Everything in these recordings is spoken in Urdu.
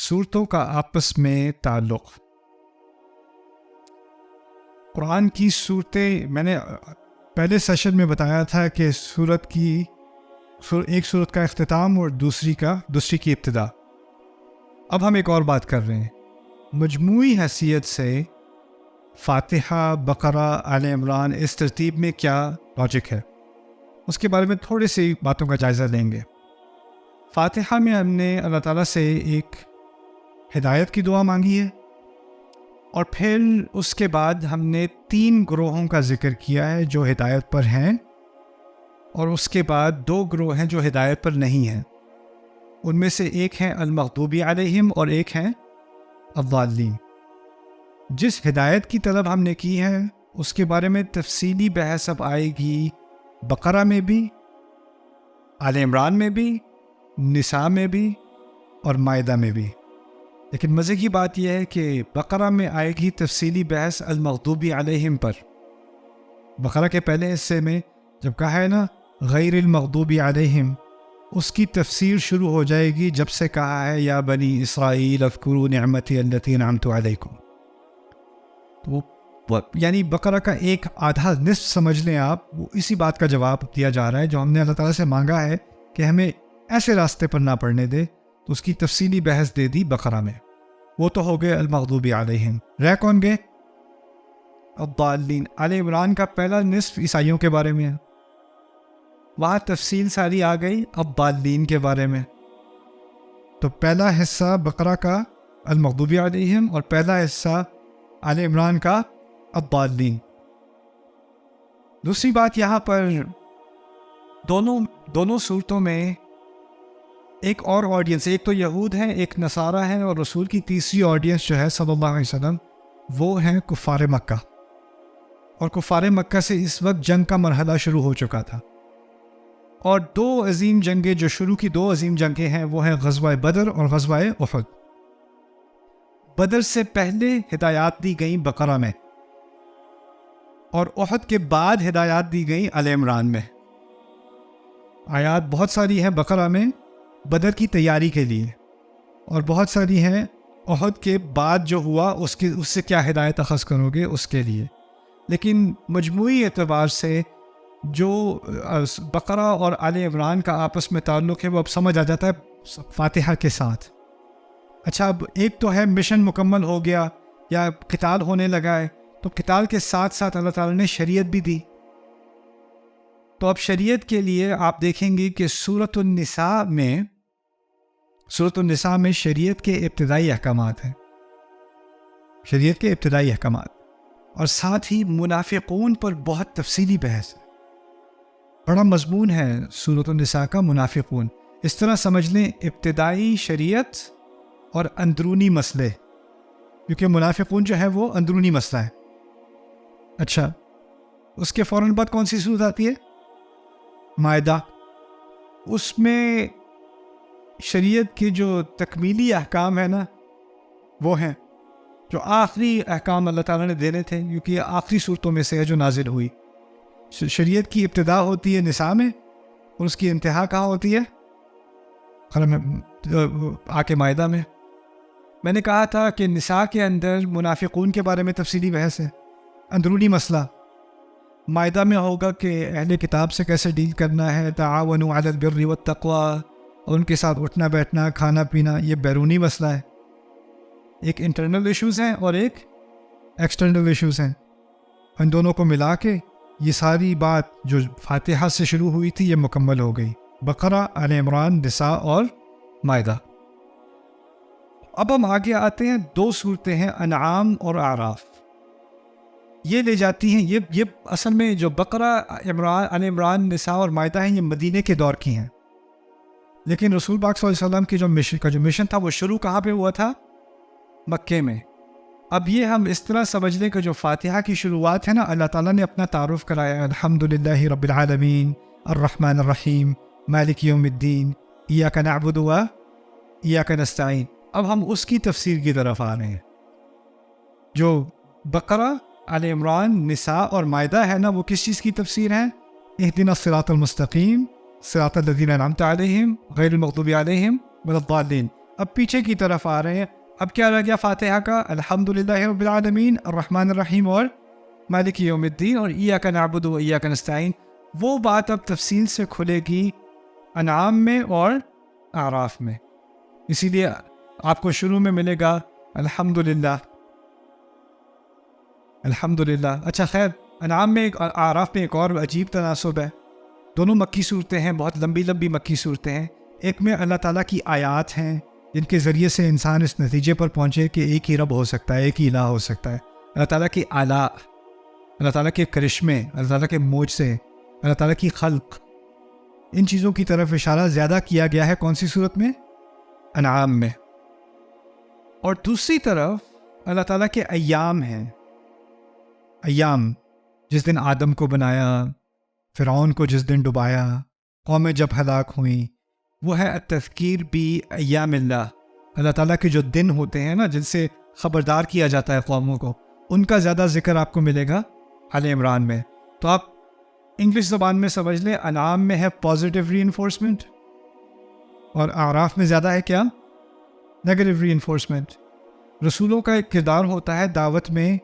صورتوں کا آپس میں تعلق۔ قرآن کی صورتیں میں نے پہلے سیشن میں بتایا تھا کہ ایک صورت کا اختتام اور دوسری کی ابتدا۔ اب ہم ایک اور بات کر رہے ہیں، مجموعی حیثیت سے فاتحہ، بقرہ، آل عمران، اس ترتیب میں کیا لاجک ہے، اس کے بارے میں تھوڑی سی باتوں کا جائزہ لیں گے۔ فاتحہ میں ہم نے اللہ تعالیٰ سے ایک ہدایت کی دعا مانگی ہے، اور پھر اس کے بعد ہم نے 3 گروہوں کا ذکر کیا ہے جو ہدایت پر ہیں، اور اس کے بعد 2 گروہ ہیں جو ہدایت پر نہیں ہیں۔ ان میں سے ایک ہیں المغضوب علیہم اور ایک ہیں الضالین۔ جس ہدایت کی طلب ہم نے کی ہے اس کے بارے میں تفصیلی بحث اب آئے گی بقرہ میں بھی، آل عمران میں بھی، نساء میں بھی اور مائدہ میں بھی۔ لیکن مزے کی بات یہ ہے کہ بقرہ میں آئے گی تفصیلی بحث المغضوب علیہم پر۔ بقرہ کے پہلے حصے میں جب کہا ہے نا غیر المغضوب علیہم، اس کی تفسیر شروع ہو جائے گی جب سے کہا ہے یا بنی اسرائیل اذکروا نعمتی التی انعمت علیکم۔ تو یعنی بقرہ کا ایک آدھا نصف سمجھ لیں آپ، وہ اسی بات کا جواب دیا جا رہا ہے جو ہم نے اللہ تعالیٰ سے مانگا ہے کہ ہمیں ایسے راستے پر نہ پڑنے دے، تو اس کی تفصیلی بحث دے دی بقرہ میں۔ وہ تو ہو گئے المغضوب علیہم، رہ کون گئے؟ الضالین۔ آل عمران کا پہلا نصف عیسائیوں کے بارے میں ہے، وہاں تفصیل ساری آ گئی الضالین کے بارے میں۔ تو پہلا حصہ بقرہ کا المغضوب علیہم اور پہلا حصہ آل عمران کا الضالین۔ دوسری بات یہاں پر دونوں صورتوں میں ایک اور آڈینس، ایک تو یہود ہیں، ایک نصارہ ہیں، اور رسول کی تیسری آڈینس جو ہے صلی اللہ علیہ وسلم وہ ہیں کفار مکہ۔ اور کفار مکہ سے اس وقت جنگ کا مرحلہ شروع ہو چکا تھا، اور 2 عظیم جنگیں جو شروع کی 2 عظیم جنگیں ہیں وہ ہیں غزوہ بدر اور غزوہ احد۔ بدر سے پہلے ہدایات دی گئیں بقرہ میں، اور احد کے بعد ہدایات دی گئیں آل عمران میں۔ آیات بہت ساری ہیں بقرہ میں بدر کی تیاری کے لیے، اور بہت ساری ہیں احد کے بعد جو ہوا اس سے کیا ہدایت اخذ کرو گے اس کے لیے۔ لیکن مجموعی اعتبار سے جو بقرہ اور آل عمران کا آپس میں تعلق ہے وہ اب سمجھ آ جاتا ہے فاتحہ کے ساتھ۔ اچھا، اب ایک تو ہے مشن مکمل ہو گیا یا قتال ہونے لگا ہے، تو قتال کے ساتھ ساتھ اللہ تعالیٰ نے شریعت بھی دی۔ تو اب شریعت کے لیے آپ دیکھیں گے کہ سورۃ النساء میں شریعت کے ابتدائی احکامات ہیں، شریعت کے ابتدائی احکامات، اور ساتھ ہی منافقون پر بہت تفصیلی بحث ہے۔ بڑا مضمون ہے سورۃ النساء کا منافقون۔ اس طرح سمجھ لیں ابتدائی شریعت اور اندرونی مسئلے، کیونکہ منافقون جو ہے وہ اندرونی مسئلہ ہے۔ اچھا، اس کے فوراً بعد کون سی صورت آتی ہے؟ مائدہ۔ اس میں شریعت کے جو تکمیلی احکام ہیں نا وہ ہیں، جو آخری احکام اللہ تعالیٰ نے دینے تھے، کیونکہ یہ آخری صورتوں میں سے ہے جو نازل ہوئی۔ شریعت کی ابتدا ہوتی ہے نساء میں، اور اس کی انتہا کہاں ہوتی ہے؟ آ کے مائدہ میں۔ میں نے کہا تھا کہ نساء کے اندر منافقون کے بارے میں تفصیلی بحث ہے، اندرونی مسئلہ۔ مائدہ میں ہوگا کہ اہل کتاب سے کیسے ڈیل کرنا ہے، تعاونوا علی البر والتقوی، اور ان کے ساتھ اٹھنا بیٹھنا، کھانا پینا، یہ بیرونی مسئلہ ہے۔ ایک انٹرنل ایشوز ہیں اور ایک ایکسٹرنل ایشوز ہیں۔ ان دونوں کو ملا کے یہ ساری بات جو فاتحہ سے شروع ہوئی تھی یہ مکمل ہو گئی، بقرہ، آل عمران، نساء اور مائدہ۔ اب ہم آگے آتے ہیں، 2 صورتیں ہیں انعام اور اعراف، یہ لے جاتی ہیں یہ اصل میں جو بقرہ، آل عمران، نساء اور مائدہ ہیں یہ مدینے کے دور کی ہیں، لیکن رسول پاک صلی اللہ علیہ وسلم کی جو مشن تھا وہ شروع کہاں پہ ہوا تھا؟ مکے میں۔ اب یہ ہم اس طرح سمجھ لیں کہ جو فاتحہ کی شروعات ہے نا، اللہ تعالیٰ نے اپنا تعارف کرایا، الحمدللہ رب العالمین الرحمن الرحیم مالک یوم الدین ایاک نعبد و ایاک نستعین۔ اب ہم اس کی تفسیر کی طرف آ رہے ہیں۔ جو بقرہ، آل عمران، نساء اور مائدہ ہے نا، وہ کس چیز کی تفسیر ہے؟ اہدنا الصراط المستقیم صراط الذین انعمت علیہم غیر المغضوب علیہم ولا الضالین۔ اب پیچھے کی طرف آ رہے ہیں. اب کیا رہ گیا فاتحہ کا؟ الحمدللہ رب العالمین الرحمن الرحیم اور مالک یوم الدین اور ایاک نعبد و ایاک نستعین. وہ بات اب تفصیل سے کھلے گی انعام میں اور اعراف میں. اسی لیے آپ کو شروع میں ملے گا الحمدللہ الحمدللہ. اچھا خیر، انعام میں اعراف میں ایک اور عجیب تناسب ہے. دونوں مکی صورتیں ہیں، بہت لمبی لمبی مکی صورتیں ہیں. ایک میں اللہ تعالیٰ کی آیات ہیں جن کے ذریعے سے انسان اس نتیجے پر پہنچے کہ ایک ہی رب ہو سکتا ہے، ایک ہی الہ ہو سکتا ہے. اللہ تعالیٰ کی آلاء، اللہ تعالیٰ کے کرشمے، اللہ تعالیٰ کے معجزے، اللہ تعالیٰ کی خلق، ان چیزوں کی طرف اشارہ زیادہ کیا گیا ہے. کون سی صورت میں؟ انعام میں. اور دوسری طرف اللہ تعالیٰ کے ایام ہیں. ایام، جس دن آدم کو بنایا، فرعون کو جس دن ڈبایا، قومیں جب ہلاک ہوئیں، وہ ہے التذکیر بی ایام اللہ. اللہ تعالیٰ کے جو دن ہوتے ہیں نا، جن سے خبردار کیا جاتا ہے قوموں کو، ان کا زیادہ ذکر آپ کو ملے گا آل عمران میں. تو آپ انگلش زبان میں سمجھ لیں، انعام میں ہے پازیٹیو ری انفورسمنٹ اور اعراف میں زیادہ ہے کیا؟ نیگیٹو ری انفورسمنٹ. رسولوں کا ایک کردار ہوتا ہے دعوت میں،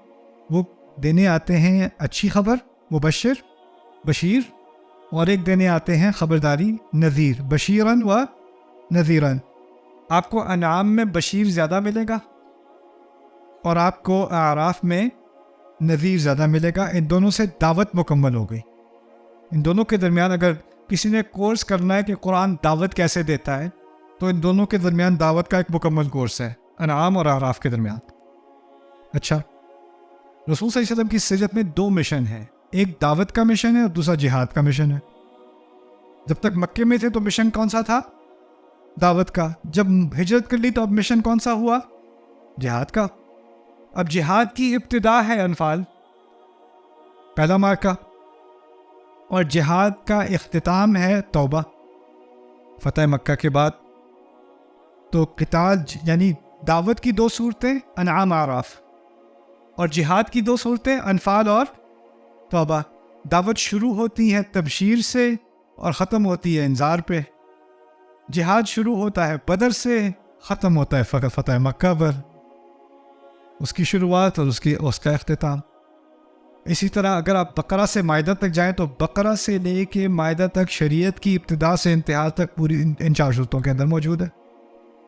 وہ دینے آتے ہیں اچھی خبر، مبشر بشیر، اور ایک دینے آتے ہیں خبرداری نذیر، بشیرن و نذیرن. آپ کو انعام میں بشیر زیادہ ملے گا اور آپ کو اعراف میں نذیر زیادہ ملے گا. ان دونوں سے دعوت مکمل ہو گئی. ان دونوں کے درمیان اگر کسی نے کورس کرنا ہے کہ قرآن دعوت کیسے دیتا ہے، تو ان دونوں کے درمیان دعوت کا ایک مکمل کورس ہے، انعام اور اعراف کے درمیان. اچھا، رسول صلی اللہ علیہ وسلم کی سیرت میں 2 مشن ہیں. ایک دعوت کا مشن ہے اور دوسرا جہاد کا مشن ہے. جب تک مکے میں تھے تو مشن کون سا تھا؟ دعوت کا. جب ہجرت کر لی تو اب مشن کون سا ہوا؟ جہاد کا. اب جہاد کی ابتدا ہے انفال، پہلا مارکہ، اور جہاد کا اختتام ہے توبہ، فتح مکہ کے بعد. تو قتال یعنی دعوت کی 2 صورتیں انعام اعراف، اور جہاد کی 2 صورتیں انفال اور توبہ. دعوت شروع ہوتی ہے تبشیر سے اور ختم ہوتی ہے انذار پہ. جہاد شروع ہوتا ہے بدر سے، ختم ہوتا ہے فتح مکہ پر. اس کی شروعات اور اس کا اختتام. اسی طرح اگر آپ بقرہ سے مائدہ تک جائیں تو بقرہ سے لے کے مائدہ تک شریعت کی ابتدا سے انتہا تک پوری ان 4 صورتوں کے اندر موجود ہے.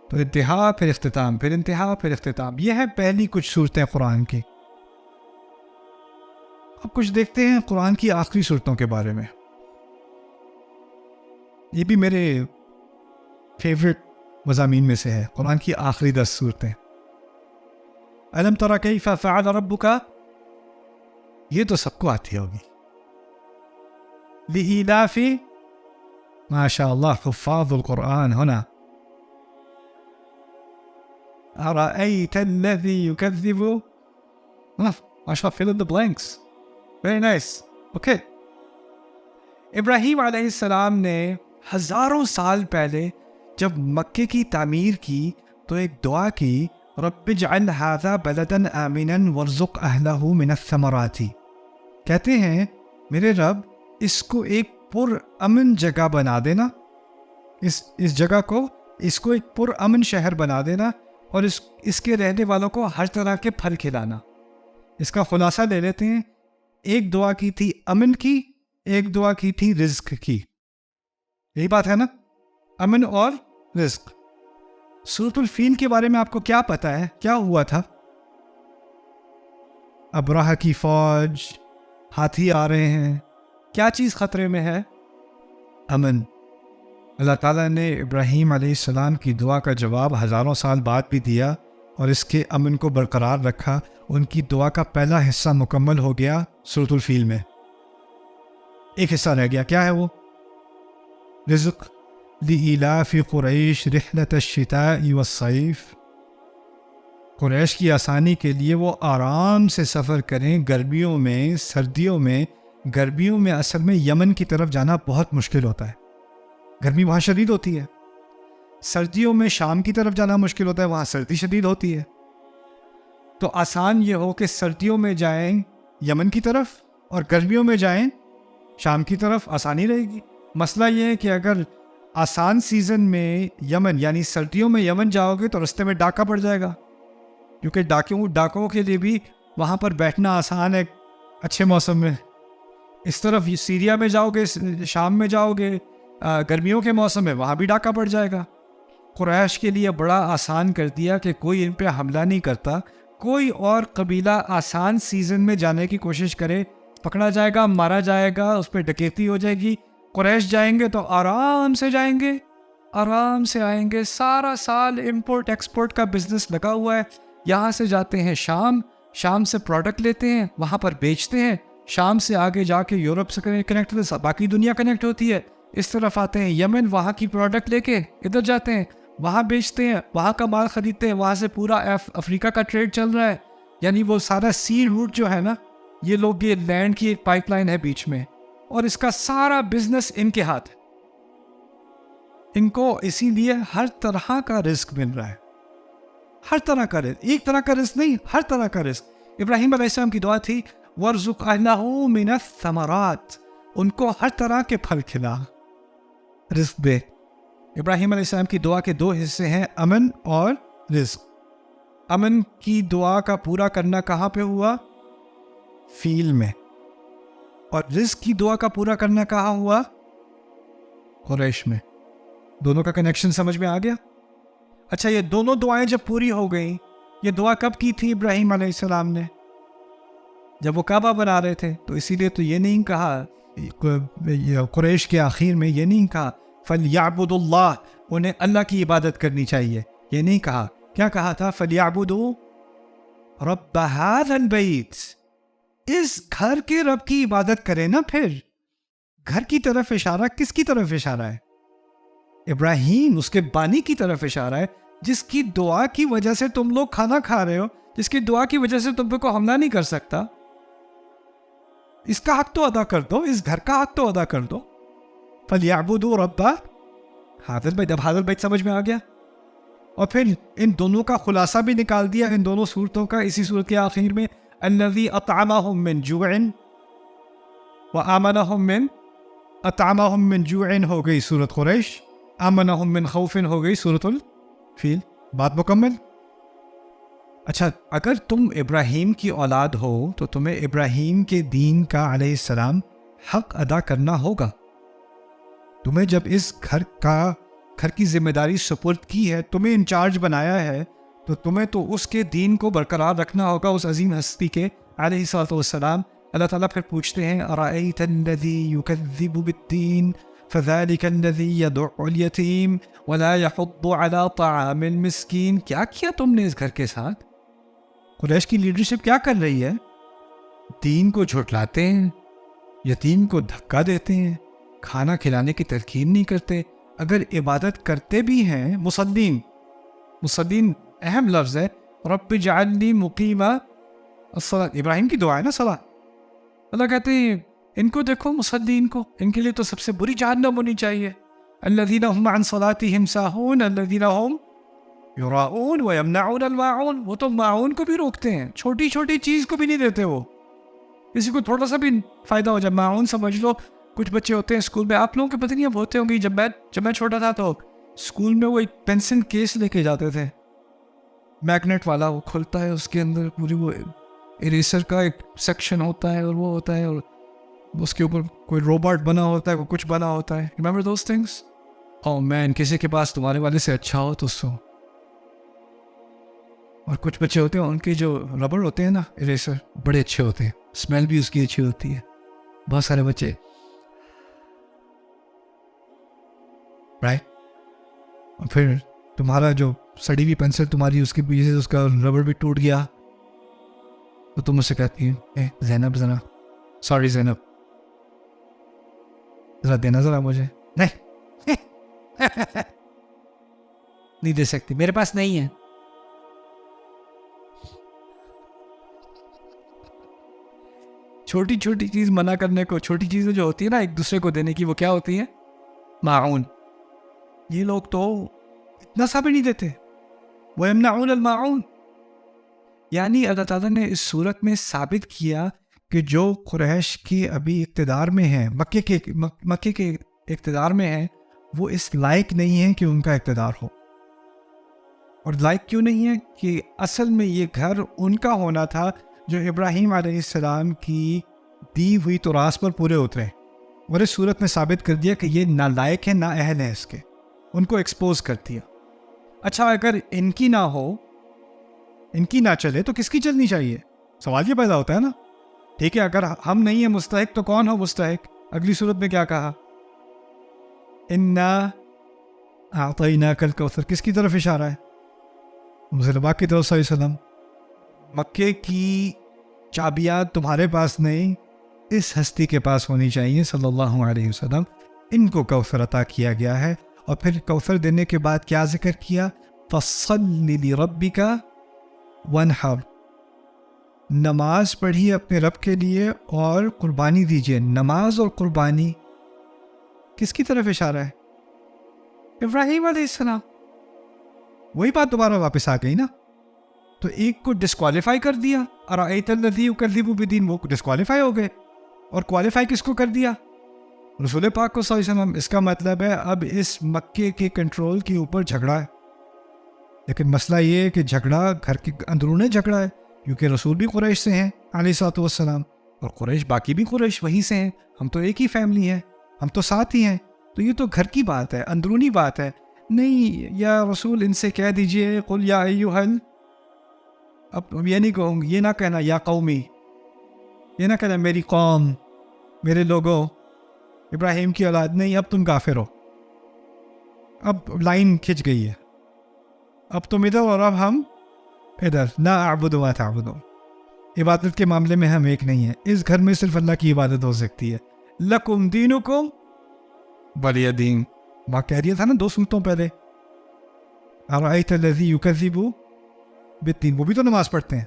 تو انتہا پھر اختتام، پھر انتہا پھر اختتام. یہ ہے پہلی کچھ صورتیں قرآن کی. اب کچھ دیکھتے ہیں قرآن کی آخری صورتوں کے بارے میں. یہ بھی میرے فیوریٹ مضامین میں سے ہے، قرآن کی آخری 10 صورتیں. الم تر کیف فعل ربک، یہ تو سب کو آتی ہوگی. لإیلاف، ما شاء اللہ حفاظ القرآن ہونا. أرأيت الذي يكذب، ما شاء fill in the blanks. Very nice. Okay. ابراہیم علیہ السلام نے ہزاروں سال پہلے جب مکے کی تعمیر کی تو ایک دعا کی، رب اجعل هذا بلدا آمنا وارزق اہلہ من الثمرات. کہتے ہیں میرے رب اس کو ایک پر امن جگہ بنا دینا، اس جگہ کو ایک پر امن شہر بنا دینا، اور اس کے رہنے والوں کو ہر طرح کے پھل کھلانا. اس کا خلاصہ لے لیتے ہیں. ایک دعا کی تھی امن کی، ایک دعا کی تھی رزق کی. یہی بات ہے نا، امن اور رزق. سورۃ الفیل کے بارے میں آپ کو کیا پتہ ہے؟ کیا ہوا تھا؟ ابرہہ کی فوج، ہاتھی آ رہے ہیں. کیا چیز خطرے میں ہے؟ امن. اللہ تعالیٰ نے ابراہیم علیہ السلام کی دعا کا جواب ہزاروں سال بعد بھی دیا اور اس کے امن کو برقرار رکھا. ان کی دعا کا پہلا حصہ مکمل ہو گیا سورۃ الفیل میں. ایک حصہ رہ گیا، کیا ہے وہ؟ رزق. لإیلاف قریش رحلۃ الشتاء والصیف. قریش کی آسانی کے لیے وہ آرام سے سفر کریں گرمیوں میں، سردیوں میں. گرمیوں میں اصل میں یمن کی طرف جانا بہت مشکل ہوتا ہے، گرمی وہاں شدید ہوتی ہے. سردیوں میں شام کی طرف جانا مشکل ہوتا ہے، وہاں سردی شدید ہوتی ہے. تو آسان یہ ہو کہ سردیوں میں جائیں یمن کی طرف اور گرمیوں میں جائیں شام کی طرف، آسانی رہے گی. مسئلہ یہ ہے کہ اگر آسان سیزن میں یمن یعنی سردیوں میں یمن جاؤ گے تو رستے میں ڈاکہ پڑ جائے گا، کیونکہ ڈاکوں کے لیے بھی وہاں پر بیٹھنا آسان ہے اچھے موسم میں. اس طرف سیریا میں جاؤ گے، شام میں جاؤ گے گرمیوں کے موسم میں، وہاں بھی ڈاکہ پڑ جائے گا. قریش کے لیے بڑا آسان کر دیا کہ کوئی ان پہ حملہ نہیں کرتا. کوئی اور قبیلہ آسان سیزن میں جانے کی کوشش کرے، پکڑا جائے گا، مارا جائے گا، اس پہ ڈکیتی ہو جائے گی. قریش جائیں گے تو آرام سے جائیں گے، آرام سے آئیں گے. سارا سال امپورٹ ایکسپورٹ کا بزنس لگا ہوا ہے. یہاں سے جاتے ہیں شام سے پروڈکٹ لیتے ہیں، وہاں پر بیچتے ہیں. شام سے آگے جا کے یورپ سے کنیکٹ ہوتے، باقی دنیا کنیکٹ ہوتی ہے. اس طرف آتے ہیں یمن، وہاں کی پروڈکٹ لے کے ادھر جاتے ہیں، وہاں بیچتے ہیں، وہاں کا مال خریدتے ہیں. وہاں سے پورا افریقہ کا ٹریڈ چل رہا ہے. یعنی وہ سارا سی روٹ جو ہے نا، یہ لوگ، یہ لینڈ کی ایک پائپ لائن ہے بیچ میں، اور اس کا سارا بزنس ان کے ہاتھ ہے. ان کو اسی لیے ہر طرح کا رزق مل رہا ہے، ہر طرح کا رزق، ایک طرح کا رزق نہیں، ہر طرح کا رزق. ابراہیم علیہ السلام کی دعا تھی وَارْزُقْ أَهْلَهُ مِنَ الثَّمَرَاتِ، ان کو ہر طرح کے پھل کھلا، رزق دے. ابراہیم علیہ السلام کی دعا کے دو حصے ہیں، امن اور رزق. امن کی دعا کا پورا کرنا کہاں پہ ہوا؟ فیل میں. اور رزق کی دعا کا پورا کرنا کہاں ہوا؟ قریش میں. دونوں کا کنیکشن سمجھ میں آ گیا؟ اچھا، یہ دونوں دعائیں جب پوری ہو گئیں، یہ دعا کب کی تھی ابراہیم علیہ السلام نے؟ جب وہ کعبہ بنا رہے تھے. تو اسی لیے تو یہ نہیں کہا قریش کے آخر میں، یہ نہیں کہا فَلْيَعْبُدُوا اللَّهَ، انہیں اللہ کی عبادت کرنی چاہیے، یہ نہیں کہا. کیا کہا تھا؟ فَلْيَعْبُدُوا رَبَّ هَذَا الْبَيْتِ، اس گھر کے رب کی عبادت کریں نا. پھر گھر کی طرف اشارہ کس کی طرف اشارہ ہے؟ ابراہیم، اس کے بانی کی طرف اشارہ ہے، جس کی دعا کی وجہ سے تم لوگ کھانا کھا رہے ہو، جس کی دعا کی وجہ سے تم پہ کوئی حملہ نہیں کر سکتا. اس کا حق تو ادا کر دو، اس گھر کا حق تو ادا کر دو. فَلْيَعْبُدُوا رَبَّ هَذَا الْبَيْتِ. اب هذا الْبَيْتِ سمجھ میں آ گیا. اور پھر ان دونوں کا خلاصہ بھی نکال دیا ان دونوں صورتوں کا اسی صورت کے آخر میں، الَّذِي أَطْعَمَهُم مِّن جُوعٍ وَآمَنَهُم مِّن أَطْعَمَهُم مِّن جُوعٍ ہو گئی سورۃ قریش، آمَنَهُم مِّن خَوْفٍ ہو گئی سورۃ الفیل. بات مکمل. اچھا، اگر تم ابراہیم کی اولاد ہو تو تمہیں ابراہیم کے دین کا علیہ السلام حق ادا کرنا ہوگا. تمہیں جب اس گھر کی ذمہ داری سپرد کی ہے، تمہیں انچارج بنایا ہے، تو تمہیں تو اس کے دین کو برقرار رکھنا ہوگا، اس عظیم ہستی کے علیہ الصلوۃ والسلام. اللہ تعالیٰ پھر پوچھتے ہیں أَرَأَيْتَ الَّذِي يُكَذِّبُ بِالدِّينِ فَذَلِكَ الَّذِي يَدُعُّ الْيَتِيمَ وَلَا يَحُضُّ عَلَى طَعَامِ الْمِسْكِينِ. کیا کیا تم نے اس گھر کے ساتھ؟ قریش کی لیڈرشپ کیا کر رہی ہے؟ دین کو جھٹلاتے ہیں، یتیم کو دھکا دیتے ہیں، کھانا کھلانے کی تلقین نہیں کرتے. اگر عبادت کرتے بھی ہیں، مسلین اہم لفظ ہے. رب اجعلنی مقیم الصلاۃ، ابراہیم کی دعا ہے نا صلاۃ. اللہ کہتے ہیں ان کو دیکھو، مسلین کو، ان کے لیے تو سب سے بری جہنم ہونی چاہیے. الذین هم عن صلاتهم ساہون الذین هم یراؤون ویمنعون الماعون. وہ تو معاون کو بھی روکتے ہیں، چھوٹی چھوٹی چیز کو بھی نہیں دیتے. وہ کسی کو تھوڑا سا بھی فائدہ ہو جائے، معاون سمجھ لو. کچھ بچے ہوتے ہیں اسکول میں، آپ لوگوں کے پتہ نہیں اب ہوتے ہوں گے، جب میں چھوٹا تھا تو اسکول میں وہ ایک پینسل کیس لے کے جاتے تھے، میگنیٹ والا. وہ کھلتا ہے، اس کے اندر پوری وہ اریسر کا ایک سیکشن ہوتا ہے، اور وہ ہوتا ہے، اور اس کے اوپر کوئی روبوٹ بنا ہوتا ہے، کوئی کچھ بنا ہوتا ہے. Remember those things? Oh man, کسی کے پاس تمہارے والے سے اچھا ہو تو سو. اور کچھ بچے ہوتے ہیں ان کے جو ربڑ ہوتے ہیں نا، اریسر، بڑے اچھے ہوتے ہیں، اسمیل بھی اس کی اچھی ہوتی ہے. بہت سارے بچے رائٹ. اور پھر تمہارا جو سڑی ہوئی پینسل تمہاری، اس کی وجہ سے اس کا ربڑ بھی ٹوٹ گیا، تو تم مجھ سے کہتی ہیں زینب ذرا، سوری زینب، ذرا دینا ذرا مجھے. نہیں نہیں دے سکتی، میرے پاس نہیں ہے. چھوٹی چھوٹی چیز منع کرنے کو، چھوٹی چیزیں جو ہوتی ہیں نا ایک دوسرے کو دینے کی، وہ کیا ہوتی ہیں؟ معاون. یہ لوگ تو اتنا سا بھی نہیں دیتے. وَيَمْنَعُونَ الْمَاعُونَ. یعنی اللہ تعالیٰ نے اس صورت میں ثابت کیا کہ جو قریش کی ابھی اقتدار میں ہیں، مکے کے اقتدار میں ہیں، وہ اس لائق نہیں ہیں کہ ان کا اقتدار ہو. اور لائق کیوں نہیں ہے؟ کہ اصل میں یہ گھر ان کا ہونا تھا جو ابراہیم علیہ السلام کی دی ہوئی تراث پر پورے اترے، اور اس صورت میں ثابت کر دیا کہ یہ نالائق ہے، نا اہل ہے اس کے، ان کو ایکسپوز کر دیا. اچھا اگر ان کی نہ ہو، ان کی نہ چلے تو کس کی چلنی چاہیے؟ سوال یہ پیدا ہوتا ہے نا. ٹھیک ہے، اگر ہم نہیں ہیں مستحق تو کون ہو مستحق؟ اگلی صورت میں کیا کہا؟ انا اعطیناک الکوثر. کس کی طرف اشارہ ہے؟ رسول پاک کی طرف صلی اللہ علیہ وسلم. مکے کی چابیاں تمہارے پاس نہیں، اس ہستی کے پاس ہونی چاہیے صلی اللہ علیہ وسلم. ان کو کوثر عطا کیا گیا ہے. اور پھر کوثر دینے کے بعد کیا ذکر کیا؟ فَصَلِّ لِرَبِّكَ وَانْحَرْ. نماز پڑھیے اپنے رب کے لیے اور قربانی دیجیے. نماز اور قربانی کس کی طرف اشارہ ہے؟ ابراہیم علیہ السلام. وہی بات دوبارہ واپس آ گئی نا. تو ایک کو ڈسکوالیفائی کر دیا، ارأیت الذی یکذب بالدین، وہ ڈسکوالیفائی ہو گئے. اور کوالیفائی کس کو کر دیا؟ رسول پاک کو صلی اللہ علیہ وسلم. اس کا مطلب ہے اب اس مکے کے کنٹرول کے اوپر جھگڑا ہے. لیکن مسئلہ یہ ہے کہ جھگڑا گھر کے اندرون جھگڑا ہے، کیونکہ رسول بھی قریش سے ہیں علیہ الصلوۃ والسلام، اور قریش باقی بھی قریش وہیں سے ہیں. ہم تو ایک ہی فیملی ہیں، ہم تو ساتھ ہی ہیں. تو یہ تو گھر کی بات ہے، اندرونی بات ہے. نہیں یا رسول ان سے کہہ دیجئے قل یا ایہل. اب یہ نہیں کہوں گی، یہ نہ کہنا یا قومی، یہ نہ کہنا میری قوم، میرے لوگوں، ابراہیم کی اولاد. نہیں، اب تم کافر ہو، اب لائن کھنچ گئی ہے. اب تم ادھر اور اب ہم ادھر. لا اعبد ما تعبدون. عبادت کے معاملے میں ہم ایک نہیں ہیں. اس گھر میں صرف اللہ کی عبادت ہو سکتی ہے. لکم دینکم ولی دین. ماں کہہ رہی تھا نا 2 سنتوں پہلے، ارأیت الذی یکذب بالدین. وہ بھی تو نماز پڑھتے ہیں.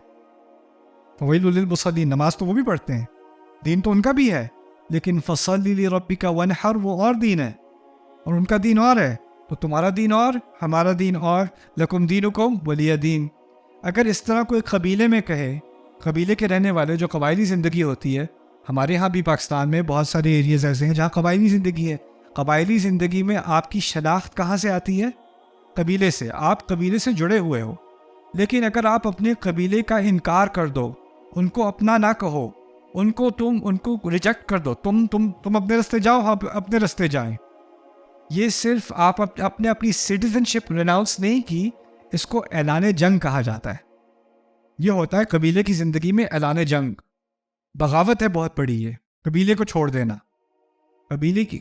فویل للمصلین، نماز تو وہ بھی پڑھتے ہیں، دین تو ان کا بھی ہے. لیکن فصلی لربک وانحر وہ اور دین ہے، اور ان کا دین اور ہے. تو تمہارا دین اور ہمارا دین اور. لکم دینکم ولی دین. اگر اس طرح کوئی قبیلے میں کہے، قبیلے کے رہنے والے، جو قبائلی زندگی ہوتی ہے، ہمارے ہاں بھی پاکستان میں بہت سارے ایریاز ایسے ہیں جہاں قبائلی زندگی ہے. قبائلی زندگی میں آپ کی شناخت کہاں سے آتی ہے؟ قبیلے سے. آپ قبیلے سے جڑے ہوئے ہو. لیکن اگر آپ اپنے قبیلے کا انکار کر دو، ان کو اپنا نہ کہو، ان کو ریجیکٹ کر دو، تم اپنے رستے جاؤ، ہم اپنے رستے جائیں. یہ صرف آپ اپنی سٹیزن شپ ریناؤنس نہیں کی، اس کو اعلان جنگ کہا جاتا ہے. یہ ہوتا ہے قبیلے کی زندگی میں اعلان جنگ. بغاوت ہے بہت بڑی یہ، قبیلے کو چھوڑ دینا. قبیلے کی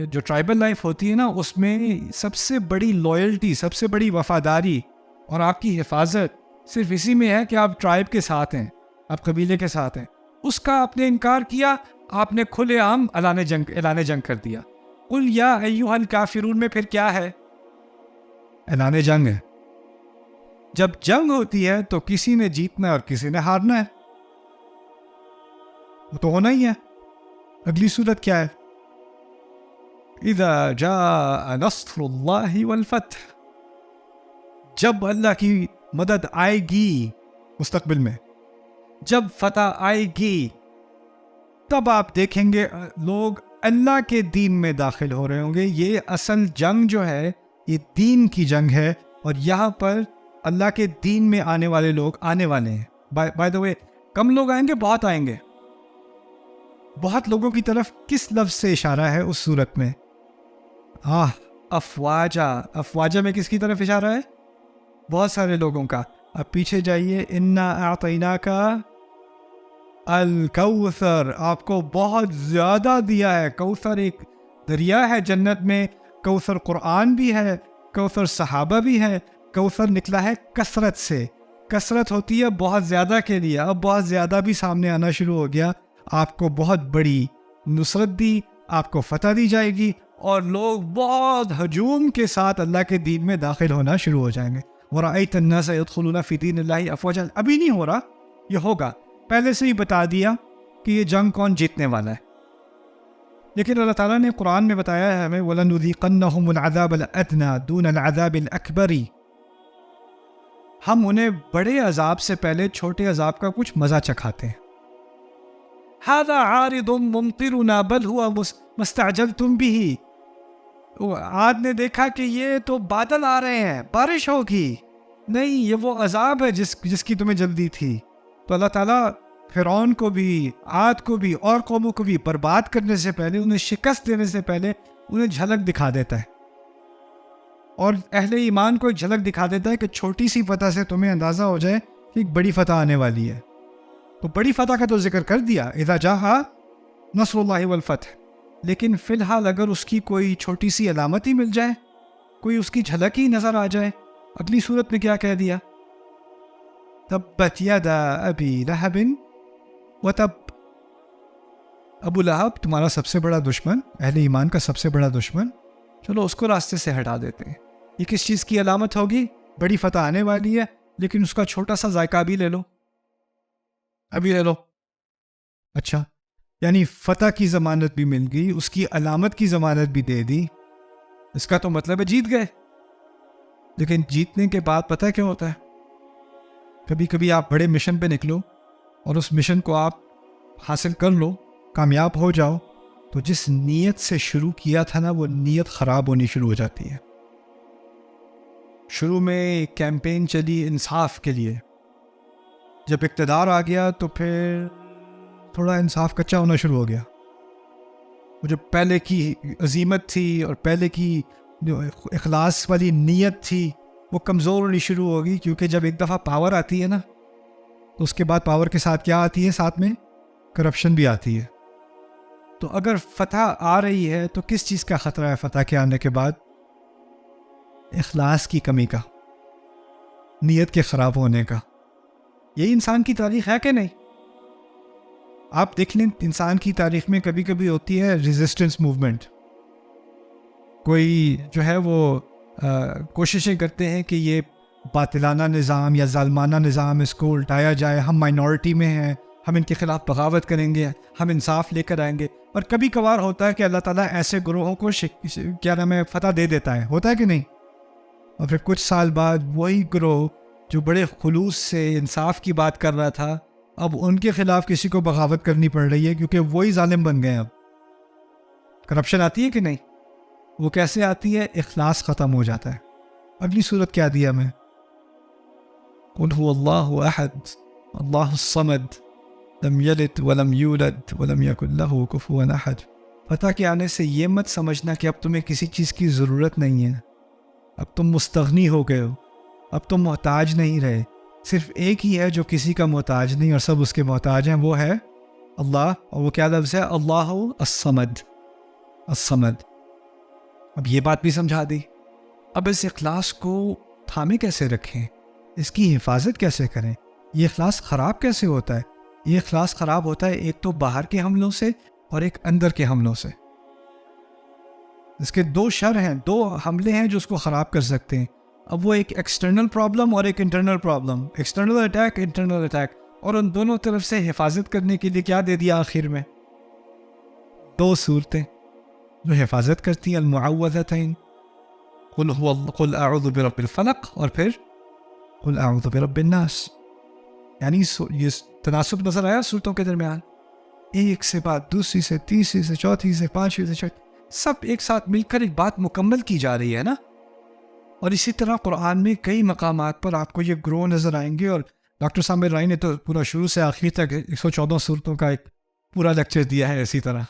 جو ٹرائبل لائف ہوتی ہے نا، اس میں سب سے بڑی لائلٹی، سب سے بڑی وفاداری اور آپ کی حفاظت صرف اسی میں ہے کہ آپ ٹرائب کے ساتھ ہیں، آپ قبیلے کے ساتھ ہیں. اس کا آپ نے انکار کیا، آپ نے کھلے عام اعلان جنگ کر دیا. قل یا ایھا الکافرون میں پھر کیا ہے؟ اعلان جنگ ہے. جب جنگ ہوتی ہے تو کسی نے جیتنا ہے اور کسی نے ہارنا ہے، وہ تو ہونا ہی ہے. اگلی صورت کیا ہے؟ اذا جاء نصر اللہ والفتح. جب اللہ کی مدد آئے گی مستقبل میں، جب فتح آئے گی، تب آپ دیکھیں گے لوگ اللہ کے دین میں داخل ہو رہے ہوں گے. یہ اصل جنگ جو ہے یہ دین کی جنگ ہے، اور یہاں پر اللہ کے دین میں آنے والے لوگ آنے والے ہیں. بائی دا وے، کم لوگ آئیں گے، بہت آئیں گے. بہت لوگوں کی طرف کس لفظ سے اشارہ ہے اس صورت میں؟ افواجا. افواجا میں کس کی طرف اشارہ ہے؟ بہت سارے لوگوں کا. اب پیچھے جائیے، انا اعطیناک الکوثر. آپ کو بہت زیادہ دیا ہے. کوثر ایک دریا ہے جنت میں، کوثر قرآن بھی ہے، کوثر صحابہ بھی ہے. کوثر نکلا ہے کثرت سے. کثرت ہوتی ہے بہت زیادہ کے لیے. اب بہت زیادہ بھی سامنے آنا شروع ہو گیا. آپ کو بہت بڑی نصرت دی، آپ کو فتح دی جائے گی، اور لوگ بہت ہجوم کے ساتھ اللہ کے دین میں داخل ہونا شروع ہو جائیں گے. وَرَأَيْتَ النَّاسَ يَدْخُلُونَ فِي دِينِ اللَّهِ أَفْوَاجًا. ابھی نہیں ہو رہا، یہ ہوگا. پہلے سے ہی بتا دیا کہ یہ جنگ کون جیتنے والا ہے. لیکن اللہ تعالیٰ نے قرآن میں بتایا ہے ہمیں، وَلَنُذِيقَنَّهُمُ الْعَذَابَ الْأَدْنَىٰ دُونَ الْعَذَابِ الْأَكْبَرِ. ہم انہیں بڑے عذاب سے پہلے چھوٹے عذاب کا کچھ مزہ چکھاتے ہیں. هَذَا عَارِضٌ مُمْطِرُنَا بَلْ هُوَ مَا اسْتَعْجَلْتُمْ بِهِ. عاد نے دیکھا کہ یہ تو بادل آ رہے ہیں، بارش ہوگی، نہیں یہ وہ عذاب ہے جس کی تمہیں جلدی تھی. تو اللہ تعالیٰ فرعون کو بھی، عاد کو بھی اور قوموں کو بھی برباد کرنے سے پہلے، انہیں شکست دینے سے پہلے انہیں جھلک دکھا دیتا ہے، اور اہل ایمان کو ایک جھلک دکھا دیتا ہے کہ چھوٹی سی فتح سے تمہیں اندازہ ہو جائے کہ ایک بڑی فتح آنے والی ہے. تو بڑی فتح کا تو ذکر کر دیا، اذا جاء نصر اللہ والفتح، لیکن فی الحال اگر اس کی کوئی چھوٹی سی علامت ہی مل جائے، کوئی اس کی جھلک ہی نظر آ جائے، اگلی صورت میں کیا کہہ دیا؟ تبت یدا ابی لہب وتب. ابو لہب تمہارا سب سے بڑا دشمن، اہل ایمان کا سب سے بڑا دشمن، چلو اس کو راستے سے ہٹا دیتے ہیں. یہ کس چیز کی علامت ہوگی؟ بڑی فتح آنے والی ہے، لیکن اس کا چھوٹا سا ذائقہ بھی لے لو، ابھی لے لو. اچھا، یعنی فتح کی ضمانت بھی مل گئی، اس کی علامت کی ضمانت بھی دے دی، اس کا تو مطلب ہے جیت گئے. لیکن جیتنے کے بعد پتہ کیا ہوتا ہے؟ کبھی کبھی آپ بڑے مشن پہ نکلو اور اس مشن کو آپ حاصل کر لو، کامیاب ہو جاؤ، تو جس نیت سے شروع کیا تھا نا، وہ نیت خراب ہونی شروع ہو جاتی ہے. شروع میں کیمپین چلی انصاف کے لیے، جب اقتدار آ گیا تو پھر تھوڑا انصاف کچا ہونا شروع ہو گیا. وہ جو پہلے کی عزیمت تھی اور پہلے کی جو اخلاص والی نیت تھی، وہ کمزور ہونی شروع ہوگی، کیونکہ جب ایک دفعہ پاور آتی ہے نا، تو اس کے بعد پاور کے ساتھ کیا آتی ہے؟ ساتھ میں کرپشن بھی آتی ہے. تو اگر فتح آ رہی ہے تو کس چیز کا خطرہ ہے فتح کے آنے کے بعد؟ اخلاص کی کمی کا، نیت کے خراب ہونے کا. یہی انسان کی تاریخ ہے کہ نہیں؟ آپ دیکھ لیں، انسان کی تاریخ میں کبھی کبھی ہوتی ہے ریزسٹنس موومنٹ. کوئی جو ہے وہ کوششیں کرتے ہیں کہ یہ باطلانہ نظام یا ظالمانہ نظام، اس کو الٹایا جائے، ہم مائنورٹی میں ہیں، ہم ان کے خلاف بغاوت کریں گے، ہم انصاف لے کر آئیں گے. اور کبھی کبھار ہوتا ہے کہ اللہ تعالیٰ ایسے گروہوں کو کیا نام ہے فتح دے دیتا ہے، ہوتا ہے کہ نہیں؟ اور پھر کچھ سال بعد وہی گروہ جو بڑے خلوص سے انصاف کی بات کر رہا تھا، اب ان کے خلاف کسی کو بغاوت کرنی پڑ رہی ہے، کیونکہ وہی ظالم بن گئے. اب کرپشن آتی ہے کہ نہیں؟ وہ کیسے آتی ہے؟ اخلاص ختم ہو جاتا ہے. اگلی صورت کیا دیا میں؟ قل هو اللہ احد اللہ الصمد لم یلد ولم یولد ولم یکن له کفوا احد. فتح کے آنے سے یہ مت سمجھنا کہ اب تمہیں کسی چیز کی ضرورت نہیں ہے، اب تم مستغنی ہو گئے ہو، اب تم محتاج نہیں رہے. صرف ایک ہی ہے جو کسی کا محتاج نہیں اور سب اس کے محتاج ہیں، وہ ہے اللہ. اور وہ کیا لفظ ہے؟ اللہ الصمد، الصمد. اب یہ بات بھی سمجھا دی. اب اس اخلاص کو تھامے کیسے رکھیں، اس کی حفاظت کیسے کریں؟ یہ اخلاص خراب کیسے ہوتا ہے؟ یہ اخلاص خراب ہوتا ہے ایک تو باہر کے حملوں سے اور ایک اندر کے حملوں سے. اس کے دو شر ہیں، دو حملے ہیں جو اس کو خراب کر سکتے ہیں. اب وہ ایک ایکسٹرنل پرابلم اور ایک internal problem, external attack, internal attack. اور ان دونوں طرف سے حفاظت کرنے کے لیے کیا دے دیا آخر میں؟ دو صورتیں جو حفاظت کرتی ہیں، المعوذتین، قل اعوذ برب الفلق، اور پھر قل اعوذ برب الناس. یعنی یہ تناسب نظر آیا صورتوں کے درمیان؟ ایک سے بات دوسری سے، تیسری سے، چوتھی سے، پانچویں سے، سب ایک ساتھ مل کر ایک بات مکمل کی جا رہی ہے نا. اور اسی طرح قرآن میں کئی مقامات پر آپ کو یہ گروہ نظر آئیں گے. اور ڈاکٹر سامر رائی نے تو پورا شروع سے آخر تک 114 صورتوں کا ایک پورا لیکچر دیا ہے اسی طرح.